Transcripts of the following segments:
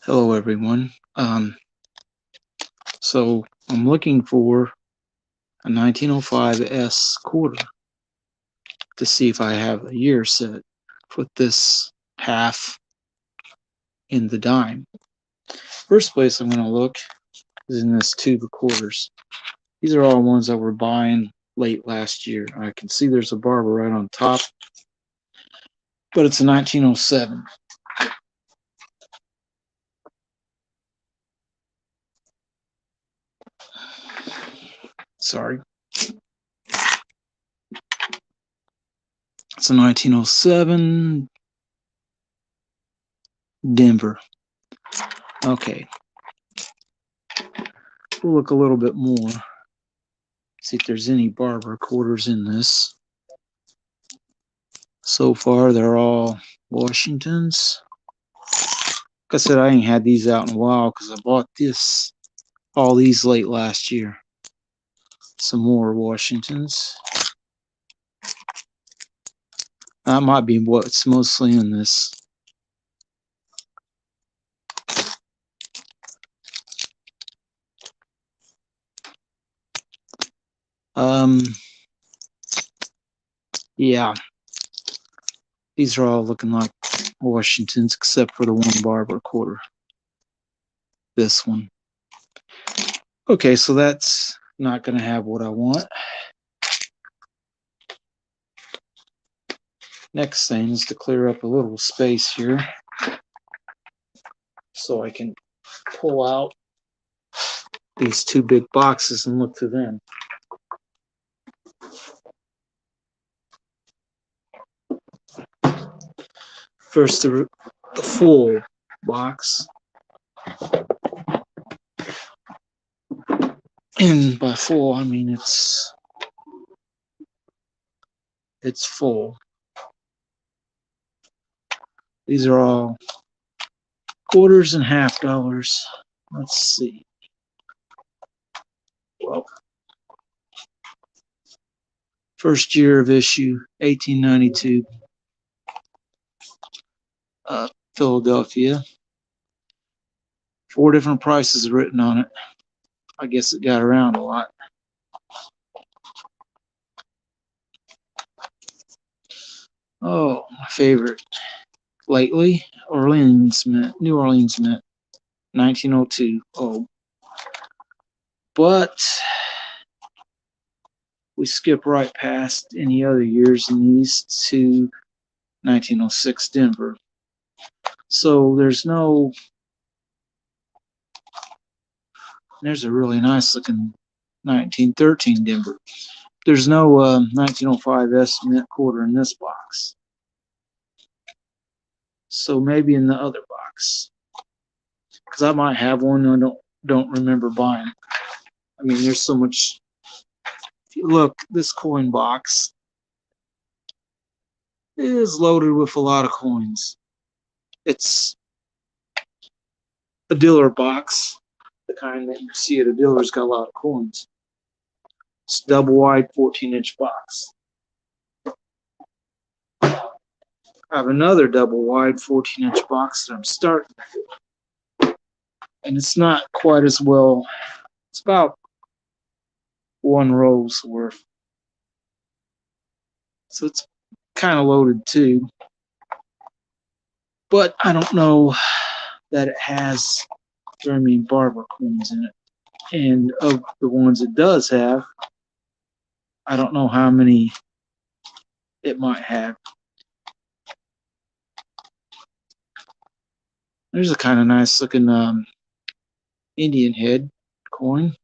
Hello, everyone. So I'm looking for a 1905 S quarter to see if I have a year set. Put this half in the dime. First place I'm going to look is in this tube of quarters. These are all ones that were buying late last year. I can see there's a barber right on top, but it's a 1907. Sorry. It's a 1907 Denver. Okay. We'll look a little bit more. See if there's any barber quarters in this. So far, they're all Washingtons. Like I said, I ain't had these out in a while because I bought all these late last year. Some more Washingtons. That might be what's mostly in this. Yeah, these are all looking like Washingtons except for the one barber quarter. This one. Okay, so that's not going to have what I want. Next thing is to clear up a little space here so I can pull out these two big boxes and look through them. First, the full box. And by full, I mean it's full. These are all quarters and half dollars. Let's see. Well, first year of issue, 1892, Philadelphia. 4 different prices written on it. I guess it got around a lot. Oh, my favorite. Lately, New Orleans Mint, 1902. Oh, but we skip right past any other years in these to 1906 Denver. So there's a really nice looking 1913 Denver. There's no 1905 S mint quarter in this box. So maybe in the other box. Because I might have one I don't remember buying. I mean, there's so much. If you look, this coin box is loaded with a lot of coins. It's a dealer box, the kind that you see at a dealer's got a lot of coins. It's a double wide 14-inch box. I have another double wide 14-inch box that I'm starting with. And it's not quite as well. It's about 1 row's worth. So it's kind of loaded too. But I don't know that it has very many barber coins in it. And of the ones it does have, I don't know how many it might have. There's a kind of nice looking Indian head coin.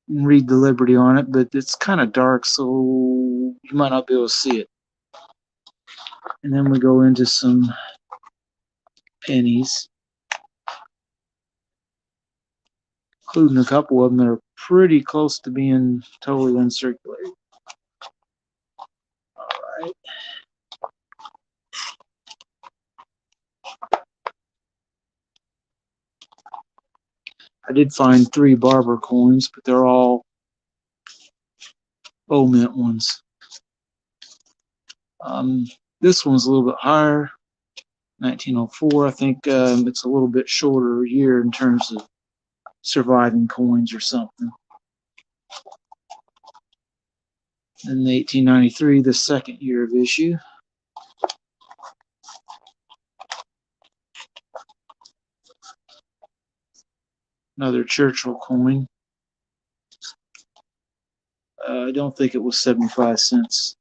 You can read the Liberty on it, but it's kind of dark, so you might not be able to see it. And then we go into some pennies, including a couple of them that are pretty close to being totally uncirculated. All right. I did find 3 barber coins, but they're all mint ones. This one's a little bit higher 1904, I think it's a little bit shorter year in terms of surviving coins or something. Then 1893, the second year of issue. Another Churchill coin. I don't think it was 75 cents,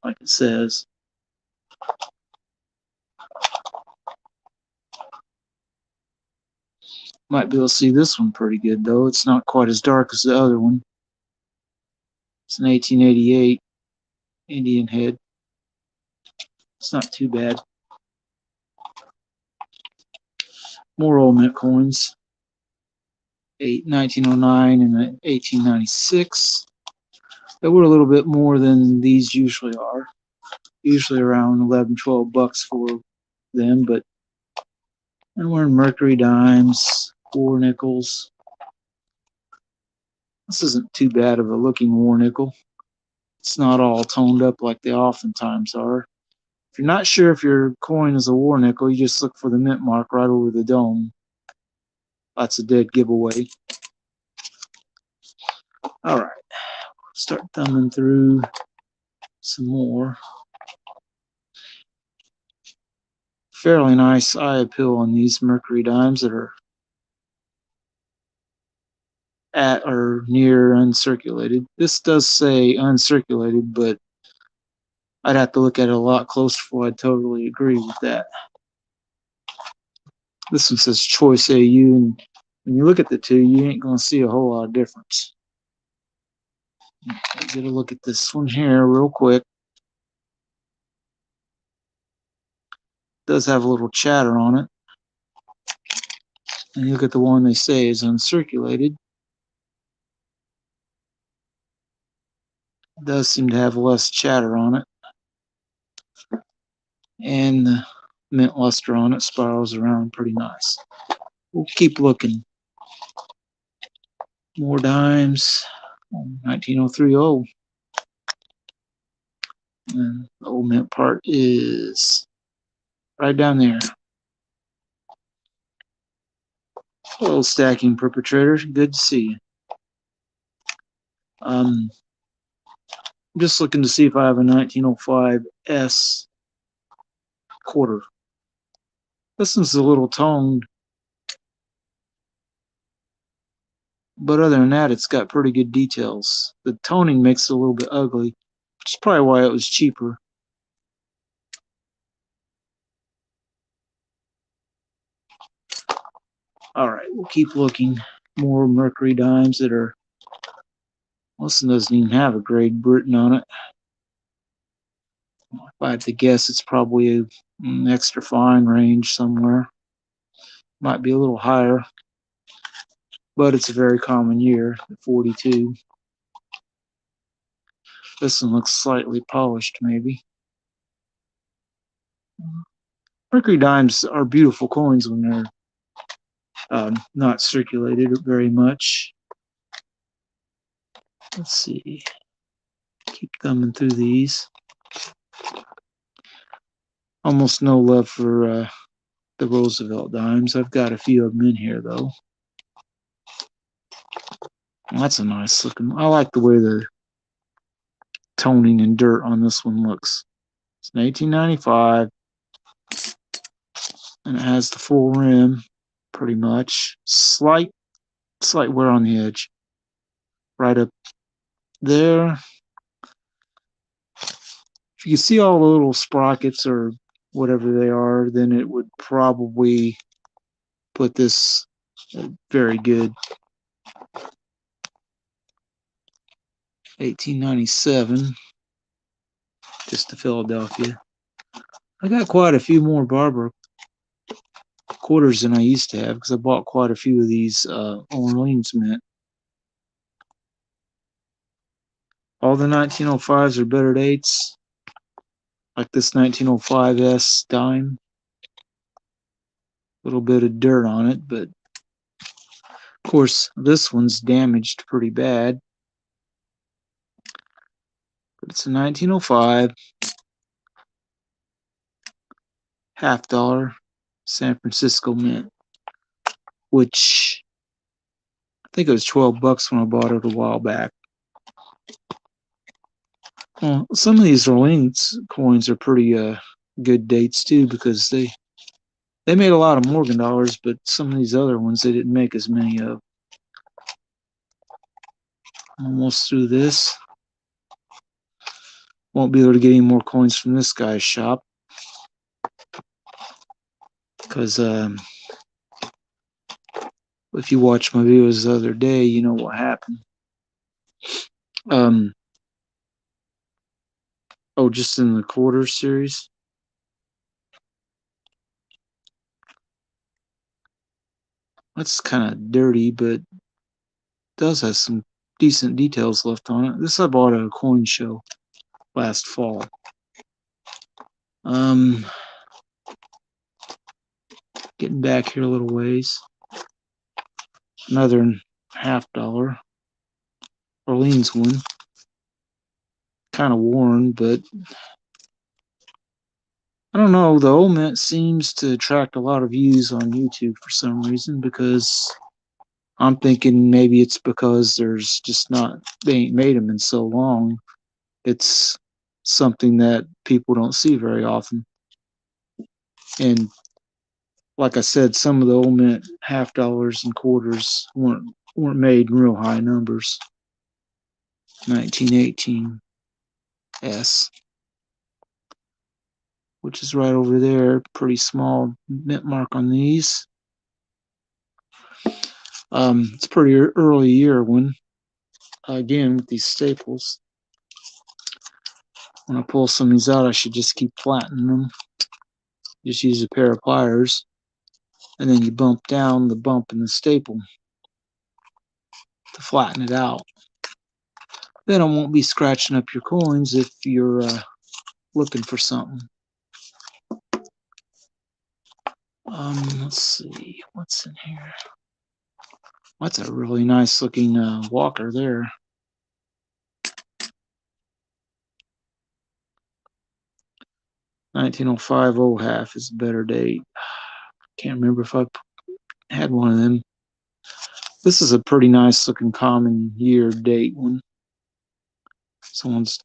like it says. Might be able to see this one pretty good, though. It's not quite as dark as the other one. It's an 1888 Indian head. It's not too bad. More old mint coins. 1909 and 1896. They were a little bit more than these usually are. Usually around 11, 12 bucks for them, but and we're in mercury dimes, 4 nickels. This isn't too bad of a looking war nickel. It's not all toned up like they oftentimes are. If you're not sure if your coin is a war nickel, you just look for the mint mark right over the dome. That's a dead giveaway. All right, start thumbing through some more. Fairly nice eye appeal on these mercury dimes that are at or near uncirculated. This does say uncirculated, but I'd have to look at it a lot closer before I'd totally agree with that. This one says Choice AU, and when you look at the two, you ain't going to see a whole lot of difference. Let's get a look at this one here real quick. It does have a little chatter on it. And you look at the one they say is uncirculated. It does seem to have less chatter on it. And the mint luster on it spirals around pretty nice. We'll keep looking. More dimes. 1903 old. And the old mint part is right down there. Hello, stacking perpetrator. Good to see you. I'm just looking to see if I have a 1905 S quarter. This one's a little toned, but other than that, it's got pretty good details. The toning makes it a little bit ugly, which is probably why it was cheaper. All right, we'll keep looking. More mercury dimes that are. This one doesn't even have a grade Britain on it. If I had to guess, it's probably an extra fine range somewhere. Might be a little higher, but it's a very common year, 42. This one looks slightly polished, maybe. Mercury dimes are beautiful coins when they're not circulated very much. Let's see. Keep thumbing through these. Almost no love for the Roosevelt dimes. I've got a few of them in here, though. Well, that's a nice looking. I like the way the toning and dirt on this one looks. It's an 1895, and it has the full rim, pretty much. Slight wear on the edge, right up there. If you see all the little sprockets or whatever they are, then it would probably put this very good. 1897, just to Philadelphia. I got quite a few more barber quarters than I used to have because I bought quite a few of these Orleans mint. All the 1905s are bettered 8s, like this 1905 S dime. A little bit of dirt on it, but of course this one's damaged pretty bad. But it's a 1905. $50 San Francisco mint, which I think it was $12 when I bought it a while back. Well, some of these Orleans coins are pretty good dates too, because they made a lot of Morgan dollars, but some of these other ones they didn't make as many of. Almost through this. Won't be able to get any more coins from this guy's shop because if you watched my videos the other day, you know what happened. Oh, just in the quarter series. That's kind of dirty, but does have some decent details left on it. This I bought at a coin show last fall. Getting back here a little ways. Another $50 Orleans one. Kind of worn, but I don't know. The old mint seems to attract a lot of views on YouTube for some reason, because I'm thinking maybe it's because there's just not, they ain't made them in so long. It's something that people don't see very often. And like I said, some of the old mint $50 and quarters weren't made in real high numbers. 1918 S, which is right over there. Pretty small mint mark on these. It's a pretty early year one. Again, with these staples. When I pull some of these out, I should just keep flattening them. Just use a pair of pliers, and then you bump down the bump in the staple to flatten it out. Then I won't be scratching up your coins if you're looking for something. Let's see, what's in here? That's a really nice looking walker there. $1905 old half is a better date. Can't remember if I had one of them. This is a pretty nice looking common year date one. Someone's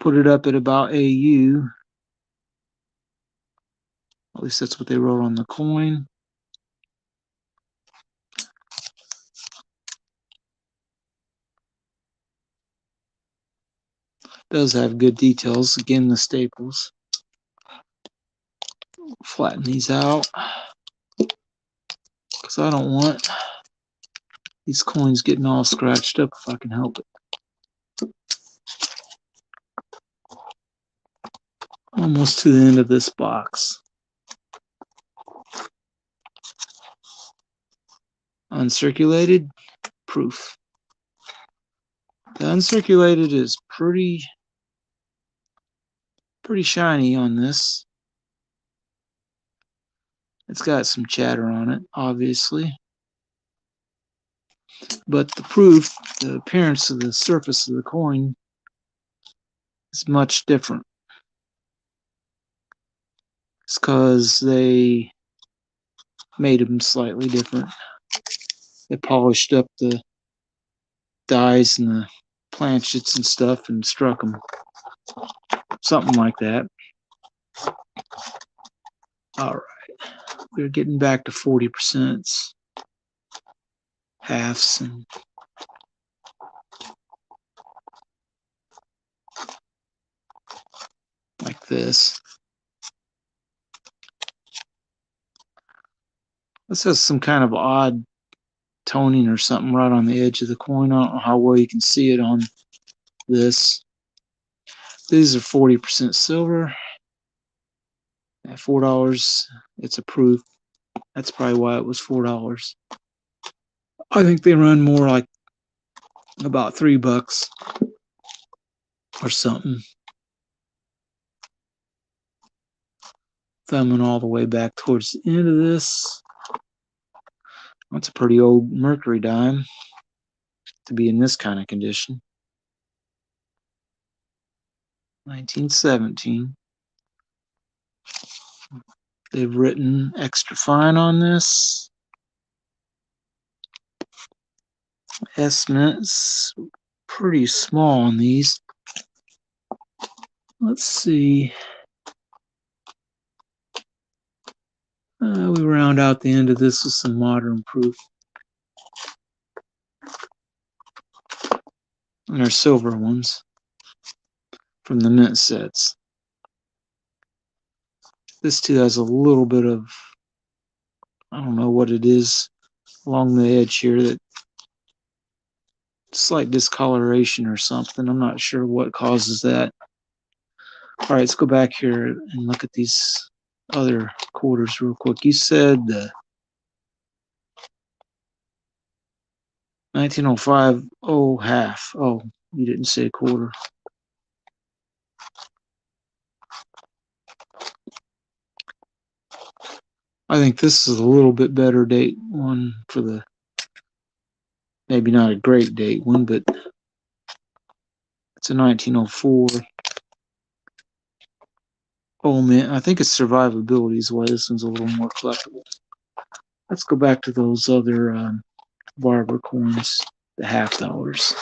put it up at about AU. At least that's what they wrote on the coin. Does have good details. Again, the staples. Flatten these out, because I don't want these coins getting all scratched up if I can help it. Almost to the end of this box. Uncirculated proof. The uncirculated is pretty shiny on this. It's got some chatter on it, obviously. But the proof, the appearance of the surface of the coin is much different. It's because they made them slightly different. They polished up the dies and the planchets and stuff and struck them. Something like that. All right. We're getting back to 40%, halves, and like this. This has some kind of odd toning or something right on the edge of the coin. I don't know how well you can see it on this. These are 40% silver. At $4, it's a proof. That's probably why it was $4. I think they run more like about $3 or something. Thumbing all the way back towards the end of this. That's a pretty old mercury dime to be in this kind of condition. 1917. They've written extra fine on this. Estimates pretty small on these. Let's see. We round out the end of this with some modern proof. And our silver ones from the mint sets. This too has a little bit of, I don't know what it is along the edge here, that slight discoloration or something. I'm not sure what causes that. All right, let's go back here and look at these other quarters real quick. You said 1905 half. Oh, you didn't say quarter. I think this is a little bit better date one for the, maybe not a great date one, but it's a 1904 mint. I think it's survivability is why this one's a little more collectible. Let's go back to those other barber coins, the half dollars.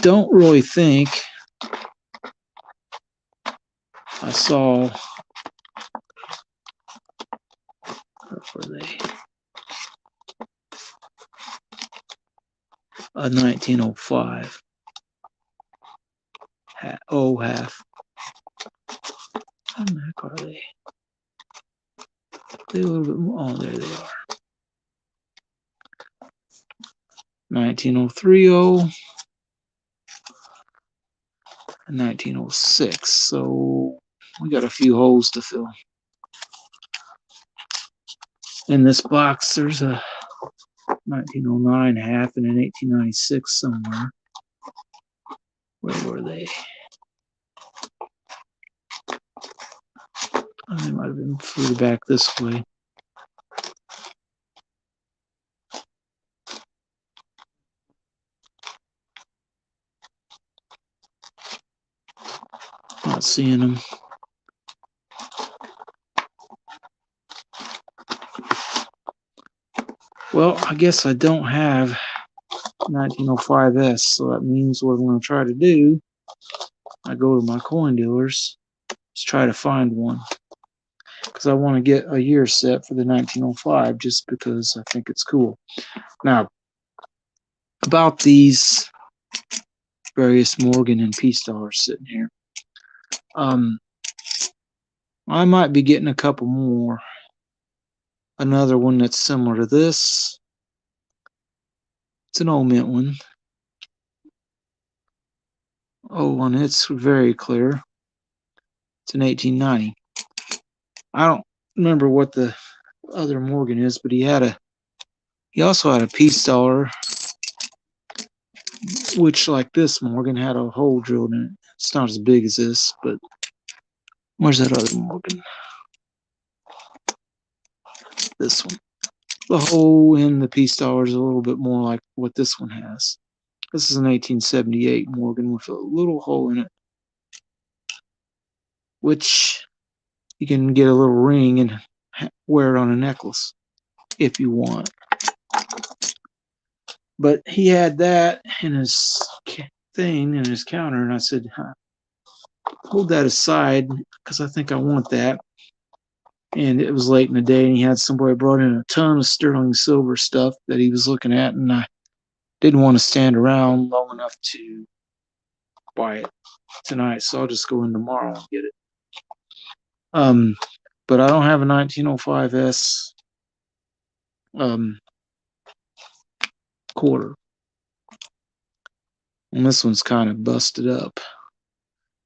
Don't really think I saw, what were they? A 1905 half. How the heck are they? They a little bit more. Oh, there they are. 1903 and 1906. So we got a few holes to fill. In this box, there's a 1909 half and an 1896 somewhere. Where were they? Oh, they might have been further back this way. Not seeing them. Well, I guess I don't have 1905S, so that means what I'm going to try to do, I go to my coin dealers, is try to find one. Because I want to get a year set for the 1905 just because I think it's cool. Now, about these various Morgan and Peace dollars sitting here, I might be getting a couple more. Another one that's similar to this. It's an old mint one. Oh, and it's very clear. It's an 1890. I don't remember what the other Morgan is, but he also had a Peace dollar, which, like this Morgan, had a hole drilled in it. It's not as big as this, but where's that other Morgan? This one. The hole in the Peace dollar is a little bit more like what this one has. This is an 1878 Morgan with a little hole in it, which you can get a little ring and wear it on a necklace if you want. But he had that in his thing, in his counter, and I said, hold that aside because I think I want that. And it was late in the day, and he had somebody brought in a ton of sterling silver stuff that he was looking at, and I didn't want to stand around long enough to buy it tonight, so I'll just go in tomorrow and get it. But I don't have a 1905S quarter. And this one's kind of busted up.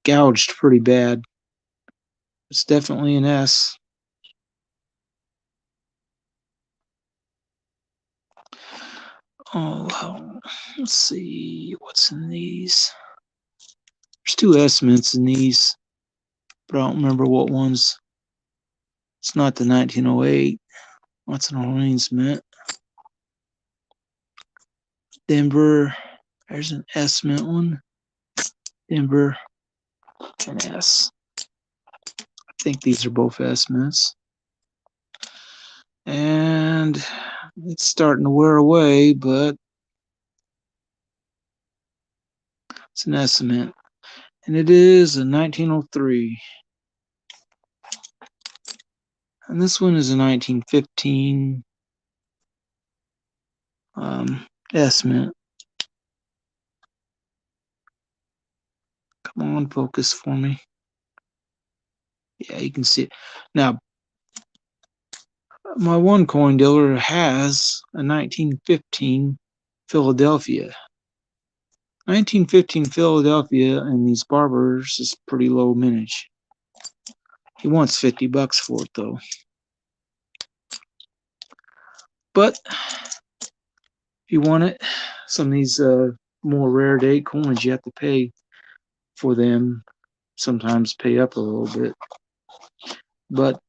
Gouged pretty bad. It's definitely an S. Oh, let's see what's in these. There's two S mints in these, but I don't remember what ones. It's not the 1908. What's an Orleans mint? Denver. There's an S mint one. Denver and S. I think these are both S mints. And it's starting to wear away, but it's an estimate. And it is a 1903. And this one is a 1915 estimate. Come on, focus for me. Yeah, you can see it. Now, my one coin dealer has a 1915 Philadelphia. 1915 Philadelphia and these barbers is pretty low mintage. He wants $50 for it though. But if you want it, some of these more rare date coins, you have to pay for them. Sometimes pay up a little bit. But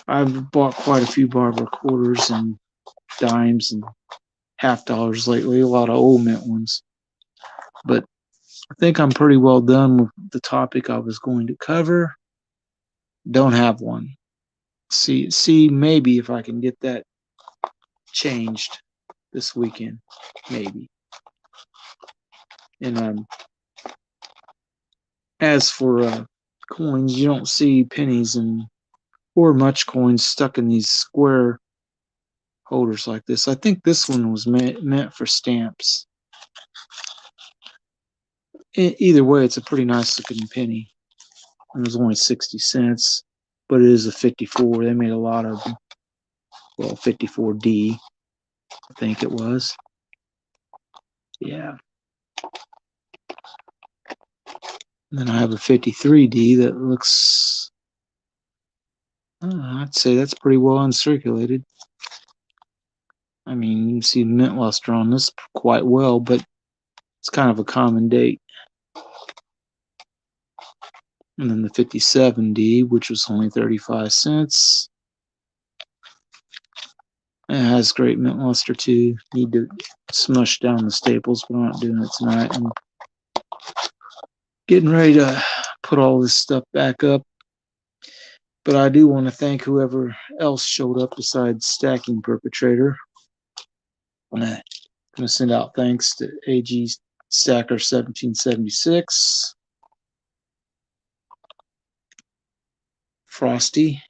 I've bought quite a few barber quarters and dimes and half dollars lately, a lot of old mint ones. But I think I'm pretty well done with the topic I was going to cover. Don't have one. See, maybe if I can get that changed this weekend, maybe. And as for coins, you don't see pennies and or much coins stuck in these square holders like this. I think this one was meant for stamps. Either way, it's a pretty nice looking penny. It was only 60 cents, but it is a 54. They made a lot of them. Well, 54D, I think it was. Yeah. And then I have a 53D that looks, I'd say that's pretty well uncirculated. I mean, you can see mint luster on this quite well, but it's kind of a common date. And then the 57D, which was only 35 cents. It has great mint luster too. Need to smush down the staples, but I'm not doing it tonight. I'm getting ready to put all this stuff back up. But I do want to thank whoever else showed up besides Stacking Perpetrator. I'm going to send out thanks to AG Stacker 1776, Frosty,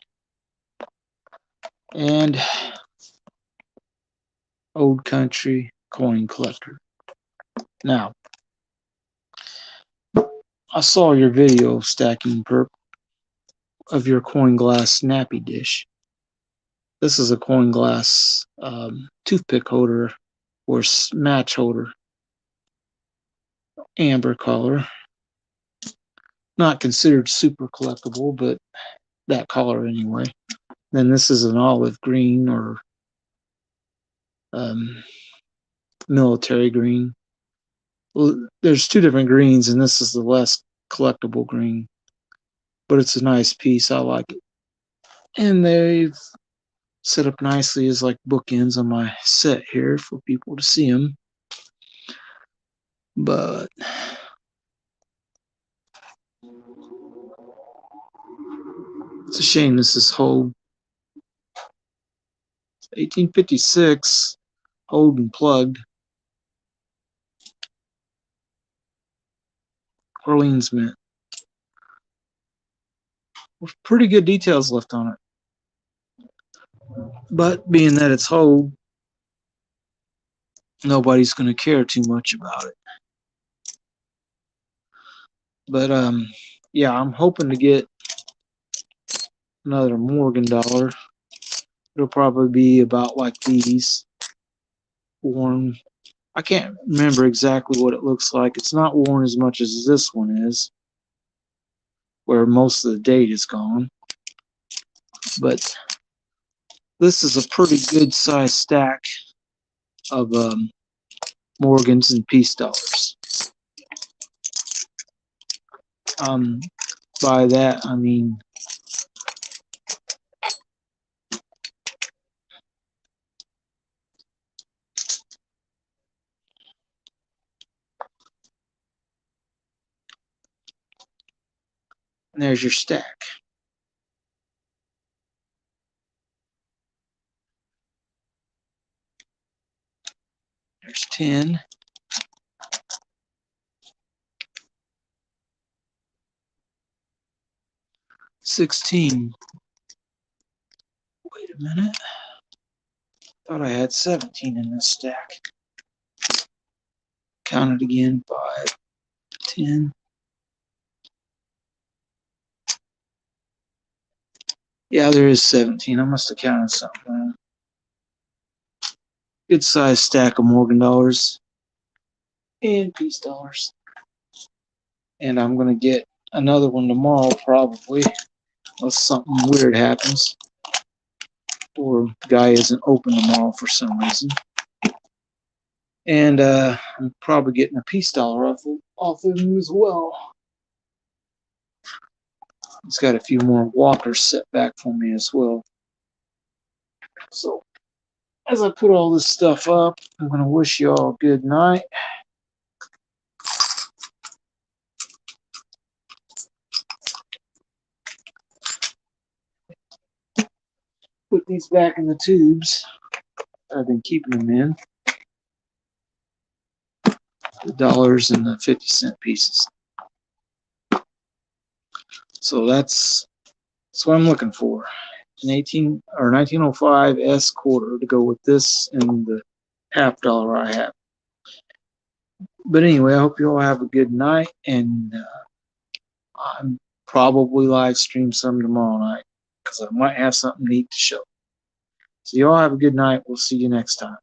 and Old Country Coin Collector. Now, I saw your video, Stacking Perp, of your coin glass snappy dish. This is a coin glass toothpick holder or match holder, amber color. Not considered super collectible, but that color anyway. Then this is an olive green or military green. Well, there's two different greens, and this is the less collectible green, but it's a nice piece. I like it. And they've set up nicely as like bookends on my set here for people to see them. But it's a shame this is Hold 1856, Hold and Plugged, Orleans Mint. With pretty good details left on it. But being that it's Hold, nobody's going to care too much about it. But yeah, I'm hoping to get another Morgan dollar. It'll probably be about like these, worn. I can't remember exactly what it looks like. It's not worn as much as this one is, where most of the date is gone. But this is a pretty good sized stack of Morgans and peace dollars. By that I mean And there's your stack. There's 10. 16. Wait a minute. Thought I had 17 in this stack. Count it again. 5, 10. Yeah, there is 17. I must have counted something wrong. Good sized stack of Morgan dollars and peace dollars. And I'm going to get another one tomorrow probably, unless something weird happens. Or the guy isn't open tomorrow for some reason. And I'm probably getting a peace dollar off of him as well. He's got a few more walkers set back for me as well. So as I put all this stuff up, I'm going to wish you all a good night. Put these back in the tubes I've been keeping them in. The dollars and the 50-cent pieces. So that's what I'm looking for. An 1905 S quarter to go with this and the half dollar I have. But anyway, I hope you all have a good night, and I'm probably live stream some tomorrow night because I might have something neat to show. So you all have a good night. We'll see you next time.